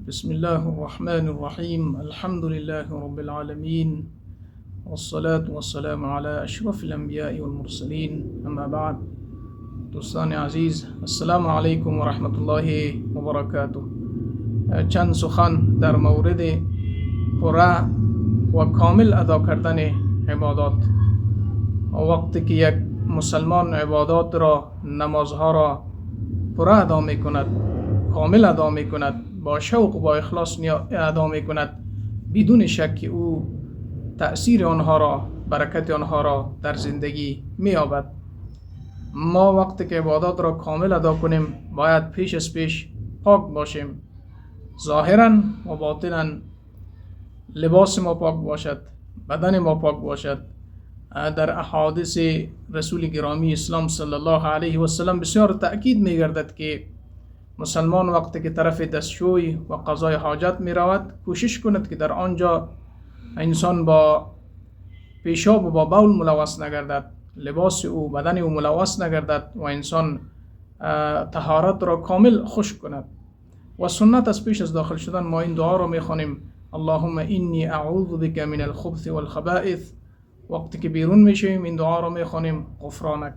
بسم الله الرحمن الرحيم الحمد لله رب العالمين والصلاة والسلام على أشرف الأنبياء والمرسلين أما بعد. دوستان عزیز، السلام علیکم و رحمت الله و برکاته. چند سخن در مورد پره و کامل ادا کردن عبادات. وقتی که یک مسلمان عبادات را، نمازها را پره ادا می کند، کامل ادا می کند، با شوق و با اخلاص ادا می کند، بدون شک او تأثیر آنها را، برکت آنها را در زندگی می یابد. ما وقتی که عبادات را کامل ادا کنیم باید پیش از پیش پاک باشیم، ظاهرا و باطنا. لباس ما پاک باشد، بدن ما پاک باشد. در احادیث رسول گرامی اسلام صلی الله علیه و سلم بسیار تأکید می گردد که مسلمان وقتی که طرف دستشوی و قضای حاجت می رود کوشش کند که در آنجا انسان با پیشاب و با بول ملوث نگردد، لباس او، بدن او ملوث نگردد و انسان طهارت را کامل خشک کند. و سنت از پیش از داخل شدن ما این دعا را می خوانیم: اللهم انی اعوذ بک من الخبث والخبائث. وقتی که بیرون می شویم این دعا را می خوانیم: غفرانک.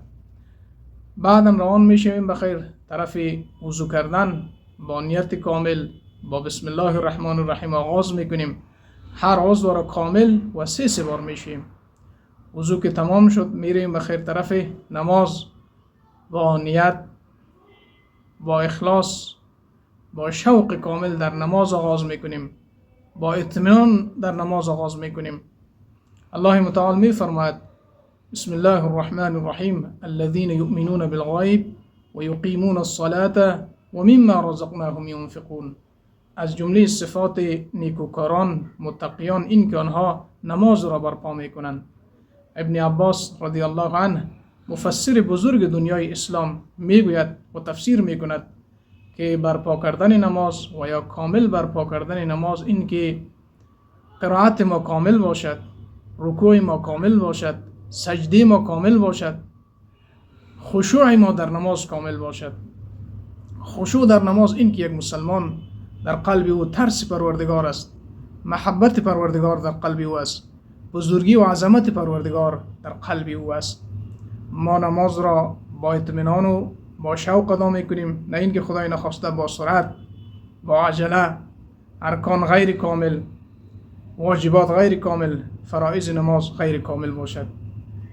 بعدا روان می شویم بخیر طرف وضو کردن، با نیت کامل با بسم الله الرحمن الرحیم آغاز می کنیم. هر عضو را کامل و سه بار می شویم. وضو که تمام شد میریم بخیر طرف نماز، با نیت، با اخلاص، با شوق کامل در نماز آغاز میکنیم، با اطمینان در نماز آغاز میکنیم. الله متعال میفرماید: بسم الله الرحمن الرحیم الذين يؤمنون بالغیب و یقیمون الصلاة و مما رزقناهم ينفقون. از جمله صفات نیکوکاران، متقیان، این که آنها نماز را برپا میکنند. ابن عباس رضی الله عنه، مفسر بزرگ دنیای اسلام، میگوید و تفسیر میکند که برپا کردن نماز و یا کامل برپا کردن نماز این که قرائت ما کامل باشد، رکوع ما کامل باشد، سجده ما کامل باشد، خشوع ما در نماز کامل باشد. خشوع در نماز این که یک مسلمان در قلب او ترس پروردگار است، محبت پروردگار در قلب او است، بزرگی و عظمت پروردگار در قلب او است. ما نماز را با اطمینان و با شوق ادا میکنیم، نه اینکه خدای نخواسته با سرعت، با عجله، ارکان غیر کامل، واجبات غیر کامل، فرائض نماز غیر کامل باشد.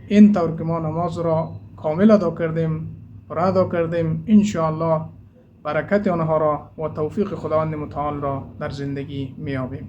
این طور که ما نماز را کامل ادا کردیم، پر ادا کردیم، ان شاء الله برکت آنها را و توفیق خداوند متعال را در زندگی میابیم.